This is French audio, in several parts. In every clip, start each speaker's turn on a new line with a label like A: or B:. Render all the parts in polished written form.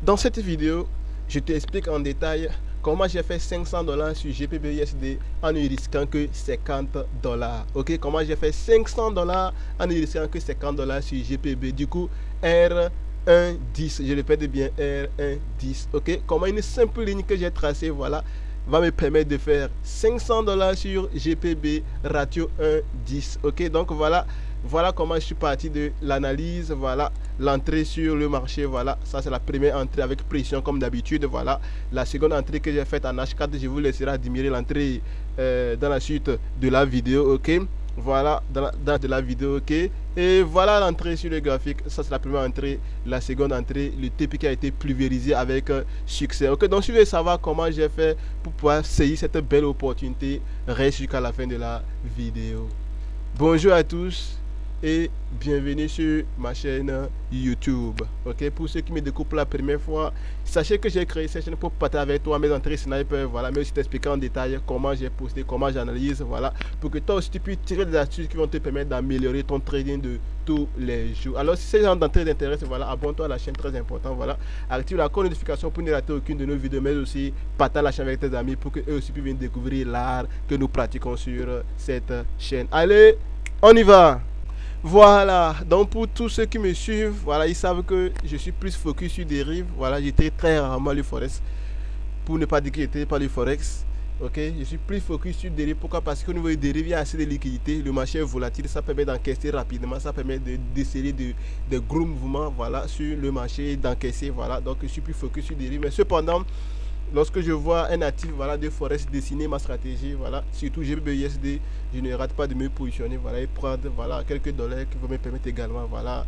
A: Dans cette vidéo, je t'explique en détail comment j'ai fait 500 $ sur GPBUSD en ne risquant que 50 $. Ok, comment j'ai fait 500 $ en ne risquant que 50 $ sur GPB. Du coup, R110, je répète bien R110. Ok, comment une simple ligne que j'ai tracée, voilà, va me permettre de faire 500 $ sur GPB ratio 1,10. Ok, donc voilà comment je suis parti de l'analyse. Voilà l'entrée sur le marché. Voilà, ça c'est la première entrée avec pression comme d'habitude. Voilà la seconde entrée que j'ai faite en H4. Je vous laisserai admirer l'entrée dans la suite de la vidéo. Ok, voilà dans de la vidéo. Ok, et voilà l'entrée sur le graphique. Ça c'est la première entrée. La seconde entrée, le TP qui a été pulvérisé avec succès. Ok, donc si vous voulez savoir comment j'ai fait pour pouvoir saisir cette belle opportunité, reste jusqu'à la fin de la vidéo. Bonjour à tous et bienvenue sur ma chaîne YouTube. Ok, pour ceux qui me découvrent la première fois, sachez que j'ai créé cette chaîne pour partager avec toi mes entrées sniper, voilà, mais aussi t'expliquer en détail comment j'ai posté, comment j'analyse, voilà, pour que toi aussi tu puisses tirer des astuces qui vont te permettre d'améliorer ton trading de tous les jours. Alors si ces gens d'entrée t'intéressent, voilà, abonne-toi à la chaîne, très important, voilà, active la notification pour ne rater aucune de nos vidéos, mais aussi partage la chaîne avec tes amis pour que eux aussi puissent découvrir l'art que nous pratiquons sur cette chaîne. Allez, on y va. Voilà, donc pour tous ceux qui me suivent, voilà, ils savent que je suis plus focus sur des rives. Voilà, j'étais très rarement le forex, pour ne pas dire que j'étais pas le forex. Ok, je suis plus focus sur des rives. Pourquoi? Parce qu'au niveau des rives, il y a assez de liquidités. Le marché est volatile, ça permet d'encaisser rapidement, ça permet de déceler de gros mouvements, voilà, sur le marché, d'encaisser. Voilà, donc je suis plus focus sur des rives. Mais cependant, lorsque je vois un actif, voilà, de forex dessiner ma stratégie, voilà, surtout GBUSD, je ne rate pas de me positionner, voilà, et prendre, voilà, quelques dollars qui vont me permettre également, voilà,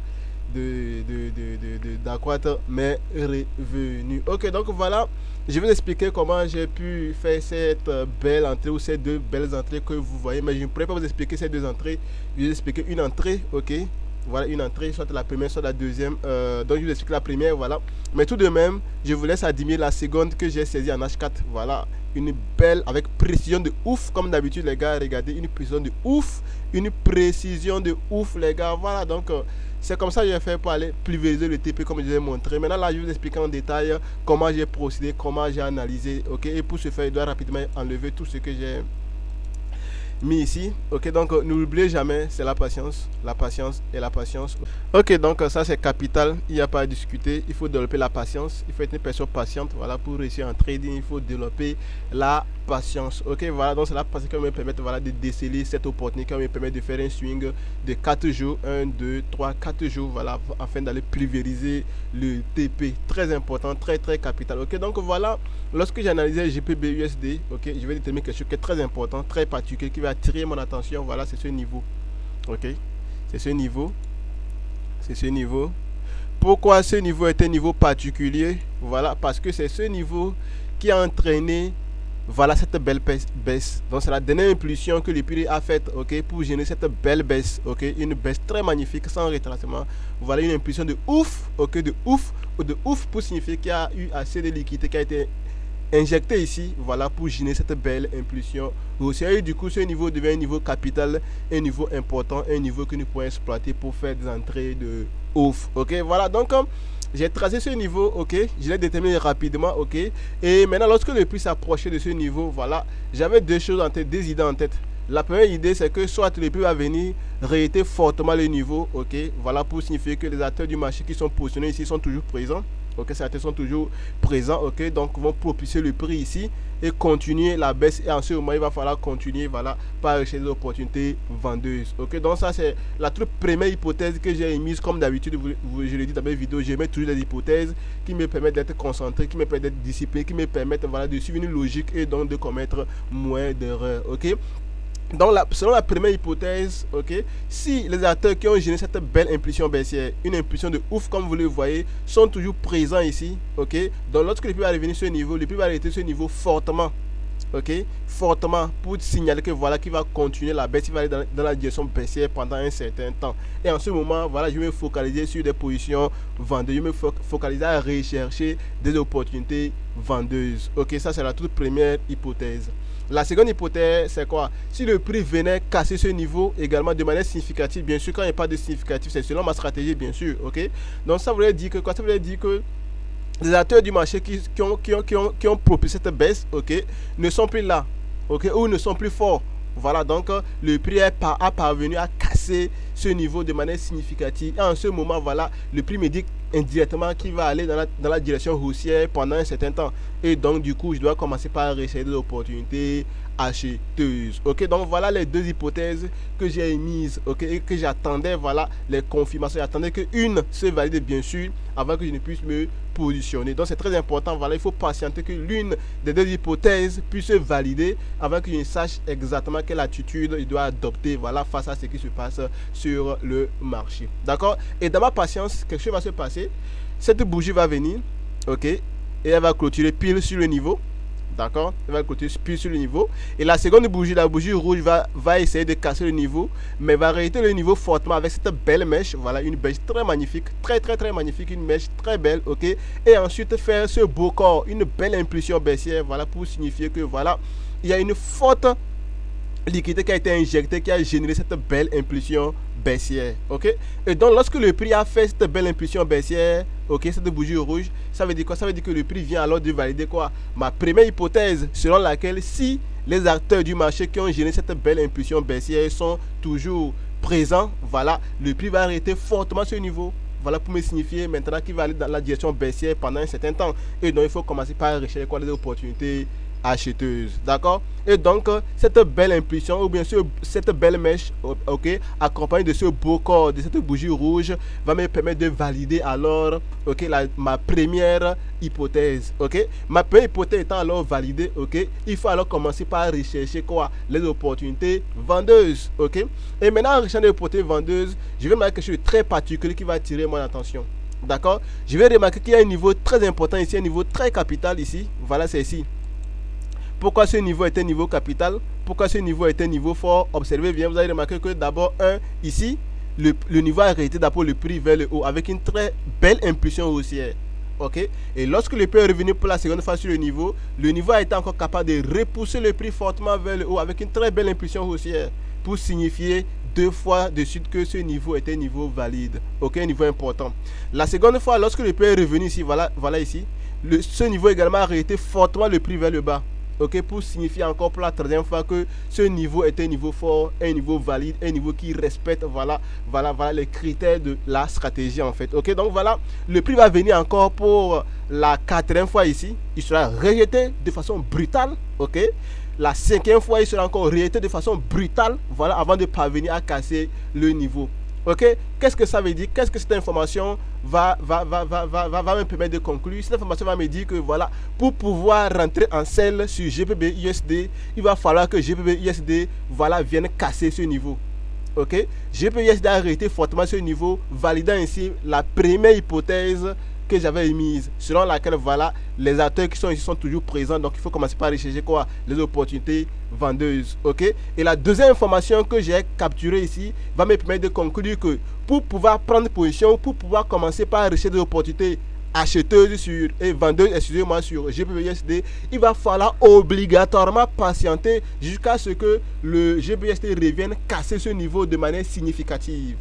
A: d'accroître mes revenus. Ok, donc voilà, je vais vous expliquer comment j'ai pu faire cette belle entrée ou ces deux belles entrées que vous voyez, mais je ne pourrais pas vous expliquer ces deux entrées. Je vais vous expliquer une entrée, ok. Voilà une entrée, soit la première, soit la deuxième. Donc je vous explique la première, voilà. Mais tout de même, je vous laisse admirer la seconde que j'ai saisie en H4. Voilà, une belle, avec précision de ouf, comme d'habitude les gars, regardez, une précision de ouf, une précision de ouf les gars. Voilà, donc c'est comme ça que j'ai fait pour aller pulvériser le TP comme je vous ai montré. Maintenant là, je vais vous expliquer en détail comment j'ai procédé, comment j'ai analysé. Ok, et pour ce faire, je dois rapidement enlever tout ce que j'ai mis ici. Ok, donc n'oubliez jamais, c'est la patience et la patience. Ok, donc ça c'est capital, il n'y a pas à discuter. Il faut développer la patience, il faut être une personne patiente. Voilà, pour réussir en trading, il faut développer la patience. Ok, voilà, donc c'est la patience qui va me permettre, voilà, de déceler cette opportunité, qui va me permettre de faire un swing de 4 jours, 1, 2, 3, 4 jours, voilà, afin d'aller pulvériser le TP. Très important, très très capital. Ok, donc voilà, lorsque j'analysais GPBUSD, ok, je vais déterminer quelque chose qui est très important, très particulier, qui va attirer mon attention. Voilà, c'est ce niveau. Ok, c'est ce niveau. C'est ce niveau. Pourquoi ce niveau est un niveau particulier? Voilà, parce que c'est ce niveau qui a entraîné, voilà, cette belle baisse. Donc c'est la dernière impulsion que le prix a faite, ok, pour générer cette belle baisse, ok, une baisse très magnifique sans retracement. Voilà une impulsion de ouf, ok, de ouf pour signifier qu'il y a eu assez de liquidité qui a été injecté ici, voilà, pour générer cette belle impulsion haussière. Et du coup, ce niveau devient un niveau capital, un niveau important, un niveau que nous pouvons exploiter pour faire des entrées de ouf. Ok, voilà, donc j'ai tracé ce niveau, ok, je l'ai déterminé rapidement, ok. Et maintenant, lorsque le prix s'approchait de ce niveau, voilà, j'avais deux choses en tête, deux idées en tête. La première idée, c'est que soit le prix va venir réitérer fortement le niveau, ok, voilà, pour signifier que les acteurs du marché qui sont positionnés ici sont toujours présents. Ok, ces acteurs sont toujours présents, ok, donc vont propulser le prix ici et continuer la baisse. Et en ce moment, il va falloir continuer, voilà, par rechercher des opportunités vendeuses. Ok, donc ça, c'est la toute première hypothèse que j'ai émise. Comme d'habitude, je l'ai dit dans mes vidéos, je mets toujours des hypothèses qui me permettent d'être concentré, qui me permettent d'être discipliné, qui me permettent, voilà, de suivre une logique et donc de commettre moins d'erreurs. Ok. Donc, selon la première hypothèse, ok, si les acteurs qui ont généré cette belle impulsion baissière, une impulsion de ouf comme vous le voyez, sont toujours présents ici, ok, donc lorsque le prix va revenir sur ce niveau, le prix va arrêter ce niveau fortement, ok, fortement, pour signaler que voilà, qu'il va continuer la baisse, il va aller dans la direction baissière pendant un certain temps. Et en ce moment, voilà, je vais me focaliser sur des positions vendeuses, je vais me focaliser à rechercher des opportunités vendeuses. Ok, ça c'est la toute première hypothèse. La seconde hypothèse, c'est quoi? Si le prix venait casser ce niveau également de manière significative, bien sûr, quand il n'y a pas de significatif, c'est selon ma stratégie, bien sûr, ok? Donc ça voulait dire que quoi? Ça voulait dire que les acteurs du marché qui ont propulsé cette baisse, ok, ne sont plus là, ok, ou ne sont plus forts. Voilà, donc le prix a parvenu à casser ce niveau de manière significative. Et en ce moment, voilà, le prix me dit indirectement qu'il va aller dans la direction haussière pendant un certain temps. Et donc, du coup, je dois commencer par rechercher des opportunités acheteuses. Ok, donc voilà les deux hypothèses que j'ai émises, ok, et que j'attendais, voilà, les confirmations. J'attendais qu'une se valide, bien sûr, avant que je ne puisse me positionner. Donc, c'est très important, voilà, il faut patienter que l'une des deux hypothèses puisse se valider avant que je ne sache exactement quelle attitude je dois adopter, voilà, face à ce qui se passe sur le marché. D'accord? Et dans ma patience, quelque chose va se passer. Cette bougie va venir, ok, et elle va clôturer pile sur le niveau. D'accord? Elle va clôturer pile sur le niveau. Et la seconde bougie, la bougie rouge, va essayer de casser le niveau, mais va arrêter le niveau fortement avec cette belle mèche. Voilà, une mèche très magnifique, très magnifique, une mèche très belle, ok? Et ensuite faire ce beau corps, une belle impulsion baissière, voilà, pour signifier que voilà, il y a une forte liquidité qui a été injectée, qui a généré cette belle impulsion baissière, ok. Et donc lorsque le prix a fait cette belle impulsion baissière, ok, cette bougie rouge, ça veut dire quoi? Ça veut dire que le prix vient alors de valider quoi? Ma première hypothèse, selon laquelle si les acteurs du marché qui ont généré cette belle impulsion baissière sont toujours présents, voilà, le prix va arrêter fortement ce niveau. Voilà pour me signifier maintenant qu'il va aller dans la direction baissière pendant un certain temps. Et donc il faut commencer par rechercher quoi, les opportunités acheteuse, d'accord. Et donc cette belle impulsion ou bien sûr cette belle mèche, ok, accompagnée de ce beau corps de cette bougie rouge, va me permettre de valider alors, ok, ma première hypothèse, ok. Ma première hypothèse étant alors validée, ok, il faut alors commencer par rechercher quoi? Les opportunités vendeuses, ok. Et maintenant en recherchant les opportunités vendeuses, je vais remarquer quelque chose de très particulier qui va attirer mon attention. D'accord. Je vais remarquer qu'il y a un niveau très important ici, un niveau très capital ici. Voilà, c'est ici. Pourquoi ce niveau est un niveau capital? Pourquoi ce niveau est un niveau fort? Observez bien, vous allez remarquer que d'abord, ici, le niveau a arrêté d'abord le prix vers le haut avec une très belle impulsion haussière. Ok? Et lorsque le prix est revenu pour la seconde fois sur le niveau a été encore capable de repousser le prix fortement vers le haut avec une très belle impulsion haussière pour signifier deux fois de suite que ce niveau est un niveau valide. Ok? Un niveau important. La seconde fois, lorsque le prix est revenu ici, voilà ici, ce niveau également a arrêté fortement le prix vers le bas. Ok, pour signifier encore pour la troisième fois que ce niveau est un niveau fort, un niveau valide, un niveau qui respecte voilà les critères de la stratégie en fait. Ok, donc voilà, le prix va venir encore pour la quatrième fois ici. Il sera rejeté de façon brutale. Ok, la cinquième fois, il sera encore rejeté de façon brutale. Voilà, avant de parvenir à casser le niveau. Ok, qu'est-ce que ça veut dire? Qu'est-ce que cette information va me permettre de conclure? Cette information va me dire que voilà, pour pouvoir rentrer en selle sur GBP USD, il va falloir que GBP USD voilà, vienne casser ce niveau. Ok, GBP USD a arrêté fortement ce niveau, validant ainsi la première hypothèse que j'avais émise, selon laquelle voilà, les acteurs qui sont ici sont toujours présents, donc il faut commencer par rechercher quoi? Les opportunités vendeuses. Ok, et la deuxième information que j'ai capturée ici va me permettre de conclure que pour pouvoir prendre position, pour pouvoir commencer par rechercher des opportunités acheteuses sur et vendeuses, excusez-moi, sur GBPUSD, il va falloir obligatoirement patienter jusqu'à ce que le GBPUSD revienne casser ce niveau de manière significative.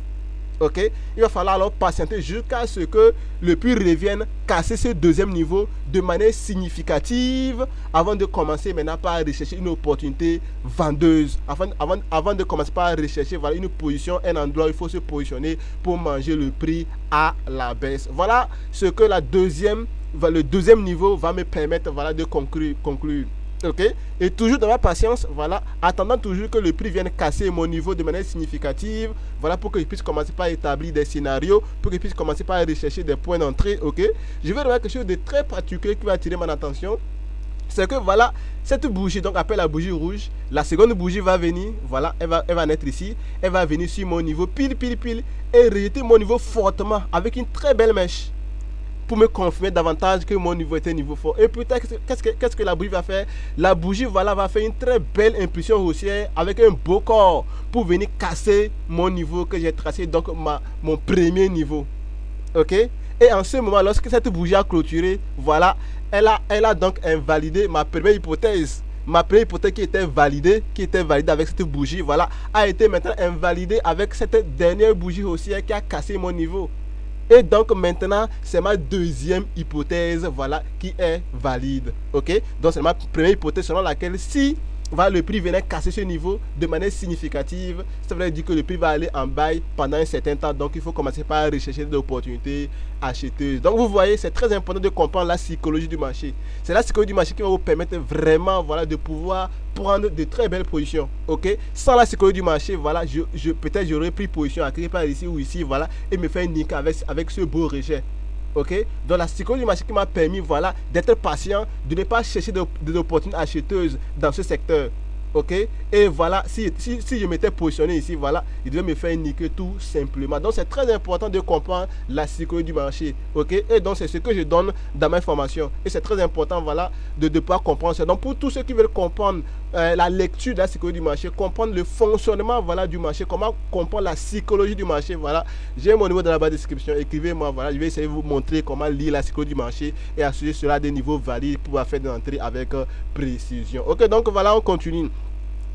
A: Ok, il va falloir alors patienter jusqu'à ce que le prix revienne casser ce deuxième niveau de manière significative avant de commencer maintenant par rechercher une opportunité vendeuse. Avant de commencer par rechercher voilà, une position, un endroit où il faut se positionner pour manger le prix à la baisse. Voilà ce que le deuxième niveau va me permettre voilà, de conclure. Ok, et toujours dans ma patience, voilà, attendant toujours que le prix vienne casser mon niveau de manière significative, voilà, pour que je puisse commencer par établir des scénarios, pour que je puisse commencer par rechercher des points d'entrée. Ok, je vais remarquer quelque chose de très particulier qui va attirer mon attention. C'est que voilà, cette bougie, donc appelle la bougie rouge, la seconde bougie va venir, voilà, elle va naître ici, elle va venir sur mon niveau pile, et rejeter mon niveau fortement avec une très belle mèche, pour me confirmer davantage que mon niveau était un niveau fort. Et peut-être, qu'est-ce que la bougie va faire? La bougie, voilà, va faire une très belle impulsion haussière avec un beau corps pour venir casser mon niveau que j'ai tracé, donc mon premier niveau. Ok? Et en ce moment, lorsque cette bougie a clôturé, voilà, elle a donc invalidé ma première hypothèse. Ma première hypothèse qui était validée avec cette bougie, voilà, a été maintenant invalidée avec cette dernière bougie haussière qui a cassé mon niveau. Et donc maintenant, c'est ma deuxième hypothèse, voilà, qui est valide. Ok? Donc c'est ma première hypothèse selon laquelle si voilà, le prix venait casser ce niveau de manière significative, ça veut dire que le prix va aller en bail pendant un certain temps. Donc il faut commencer par rechercher des opportunités acheteuses. Donc vous voyez, c'est très important de comprendre la psychologie du marché. C'est la psychologie du marché qui va vous permettre vraiment, voilà, de pouvoir prendre de très belles positions. Ok? Sans la psychologie du marché, voilà, peut-être j'aurais pris position à quelque part ici ou ici, voilà, et me faire niquer avec ce beau rejet. Ok? Donc la psychologie du marché qui m'a permis, voilà, d'être patient, de ne pas chercher des opportunités acheteuses dans ce secteur. Ok? Et voilà, si je m'étais positionné ici, voilà, il devait me faire niquer tout simplement. Donc c'est très important de comprendre la psychologie du marché. Ok? Et donc c'est ce que je donne dans ma formation. Et c'est très important, voilà, de pouvoir comprendre ça. Donc pour tous ceux qui veulent comprendre la lecture de la psychologie du marché, comprendre le fonctionnement, voilà, du marché, comment comprendre la psychologie du marché, voilà, j'ai mon niveau dans la barre de description. Écrivez-moi, voilà, je vais essayer de vous montrer comment lire la psychologie du marché et assurer cela à des niveaux valides pour pouvoir faire des entrées avec précision. Ok, donc voilà, on continue.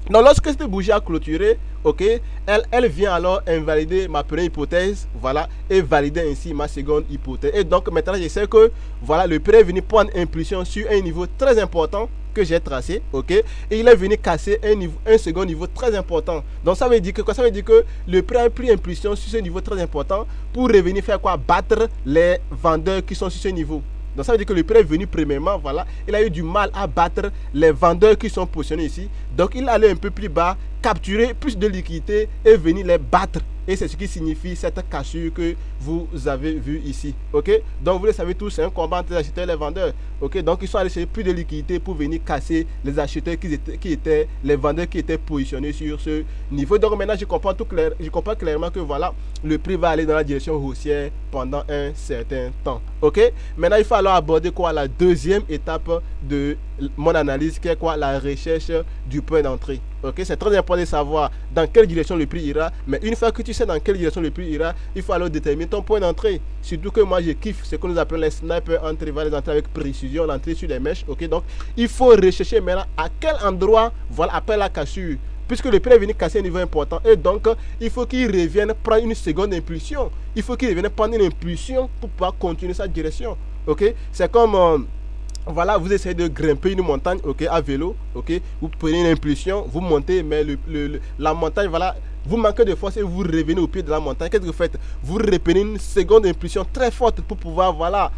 A: Donc lorsque cette bougie a clôturé, ok, elle vient alors invalider ma première hypothèse, voilà, et valider ainsi ma seconde hypothèse. Et donc maintenant je sais que voilà, le prix est venu prendre impulsion sur un niveau très important que j'ai tracé, ok, et il est venu casser un second niveau très important. Donc ça veut dire que quoi? Ça veut dire que le prix a pris impulsion sur ce niveau très important pour revenir faire quoi? Battre les vendeurs qui sont sur ce niveau. Donc ça veut dire que le prix est venu premièrement, voilà, il a eu du mal à battre les vendeurs qui sont positionnés ici. Donc il allait un peu plus bas, capturer plus de liquidités et venir les battre. Et c'est ce qui signifie cette cassure que vous avez vu ici. Ok? Donc vous le savez tous, c'est un combat entre les acheteurs et les vendeurs. Ok? Donc ils sont allés chercher plus de liquidités pour venir casser les acheteurs qui étaient les vendeurs qui étaient positionnés sur ce niveau. Donc maintenant je comprends clairement que voilà, le prix va aller dans la direction haussière pendant un certain temps. Ok? Maintenant il faut alors aborder quoi? La deuxième étape de mon analyse, qui est quoi? La recherche du point d'entrée. Ok, c'est très important de savoir dans quelle direction le prix ira. Mais une fois que tu sais dans quelle direction le prix ira, il faut alors déterminer ton point d'entrée. Surtout que moi je kiffe ce que nous appelons les snipers entrées, les entrées avec précision, l'entrée sur les mèches. Ok, donc il faut rechercher maintenant à quel endroit, voilà, après la cassure, puisque le prix est venu casser un niveau important. Et donc il faut qu'il revienne prendre une seconde impulsion. Il faut qu'il revienne prendre une impulsion pour pouvoir continuer sa direction. Ok, c'est comme voilà, vous essayez de grimper une montagne, ok, à vélo, ok, vous prenez une impulsion, vous montez, mais la montagne, voilà, vous manquez de force et vous revenez au pied de la montagne. Qu'est-ce que vous faites? Vous reprenez une seconde impulsion très forte pour pouvoir, voilà,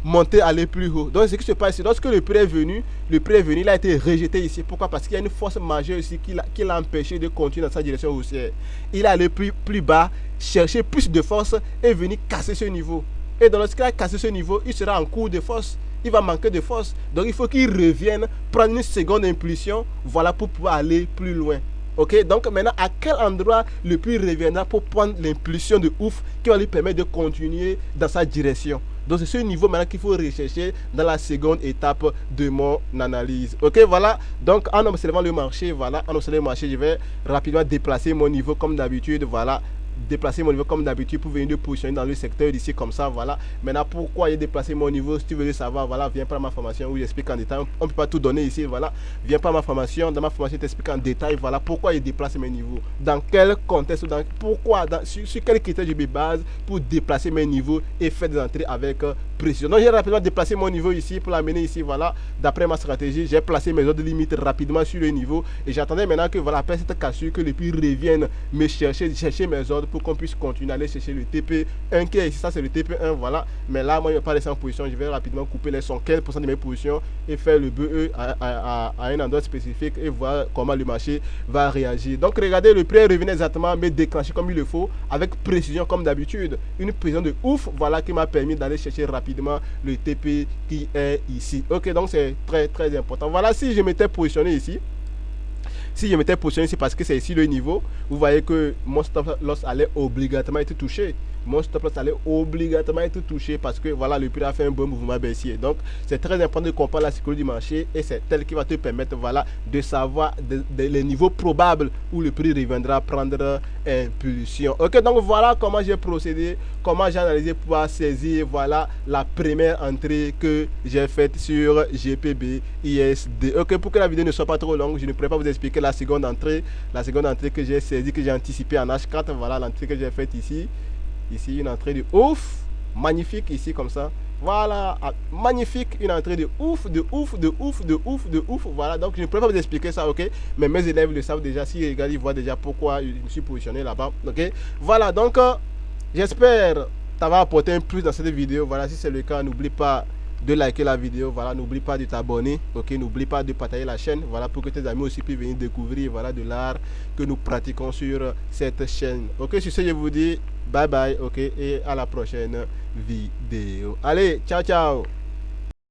A: monter, aller plus haut. Donc ce qui se passe, c'est lorsque le prix est venu, il a été rejeté ici. Pourquoi? Parce qu'il y a une force majeure ici qui l'a empêché de continuer dans sa direction haussière. Il est allé plus bas, chercher plus de force et venir casser ce niveau. Et dans lorsqu'il a cassé ce niveau, il sera en cours de force. Il va manquer de force. Donc il faut qu'il revienne prendre une seconde impulsion, voilà, pour pouvoir aller plus loin. Ok, donc maintenant à quel endroit le prix reviendra pour prendre l'impulsion de ouf qui va lui permettre de continuer dans sa direction. Donc c'est ce niveau maintenant qu'il faut rechercher dans la seconde étape de mon analyse. Ok, voilà. Donc en observant le marché, voilà, en observant le marché, je vais rapidement déplacer mon niveau comme d'habitude, voilà. Déplacer mon niveau comme d'habitude pour venir de positionner dans le secteur d'ici comme ça, voilà. Maintenant pourquoi j'ai déplacé mon niveau? Si tu veux le savoir, voilà, viens prendre ma formation où j'explique en détail. On ne peut pas tout donner ici, voilà. Viens prendre ma formation. Dans ma formation, je t'explique en détail, voilà, pourquoi j'ai déplacé mes niveaux, dans quel contexte, pourquoi, sur quels critères je me base pour déplacer mes niveaux et faire des entrées avec précision. Donc j'ai rapidement déplacé mon niveau ici pour l'amener ici, voilà. D'après ma stratégie, j'ai placé mes ordres de limite rapidement sur le niveau et j'attendais maintenant que, voilà, après cette cassure, que le prix revienne me chercher mes ordres pour qu'on puisse continuer à aller chercher le TP1 qui est ici. Ça c'est le TP1, voilà. Mais là moi je ne vais pas laisser en position, je vais rapidement couper les 115% de mes positions et faire le BE à un endroit spécifique et voir comment le marché va réagir. Donc regardez, le prix revient exactement, mais déclenché comme il le faut, avec précision comme d'habitude, une précision de ouf, voilà, qui m'a permis d'aller chercher rapidement le TP qui est ici. Ok, donc c'est très très important. Voilà, si je m'étais positionné ici, parce que c'est ici le niveau, vous voyez que mon stop loss allait obligatoirement être touché. Parce que voilà, le prix a fait un bon mouvement baissier. Donc c'est très important de comprendre la psychologie du marché et c'est tel qui va te permettre, voilà, de savoir les niveaux probables où le prix reviendra prendre impulsion. Ok, donc voilà comment j'ai procédé, comment j'ai analysé pour pouvoir saisir, voilà, la première entrée que j'ai faite sur GPB ISD. Ok, pour que la vidéo ne soit pas trop longue, je ne pourrais pas vous expliquer la seconde entrée que j'ai saisie, que j'ai anticipée en H4. Voilà l'entrée que j'ai faite ici. Ici, une entrée de ouf. Magnifique ici comme ça. Voilà, magnifique, une entrée de ouf, de ouf, de ouf, de ouf, de ouf. Voilà, donc je ne pourrais pas vous expliquer ça, ok? Mais mes élèves le savent déjà. S'ils regardent, ils voient déjà pourquoi je me suis positionné là-bas, ok? Voilà, donc j'espère t'avoir apporté un plus dans cette vidéo. Voilà, si c'est le cas, n'oublie pas de liker la vidéo, voilà, n'oublie pas de t'abonner, ok, n'oublie pas de partager la chaîne, voilà, pour que tes amis aussi puissent venir découvrir, voilà, de l'art que nous pratiquons sur cette chaîne. Ok, sur ce, je vous dis bye bye, ok, et à la prochaine vidéo. Allez, ciao, ciao.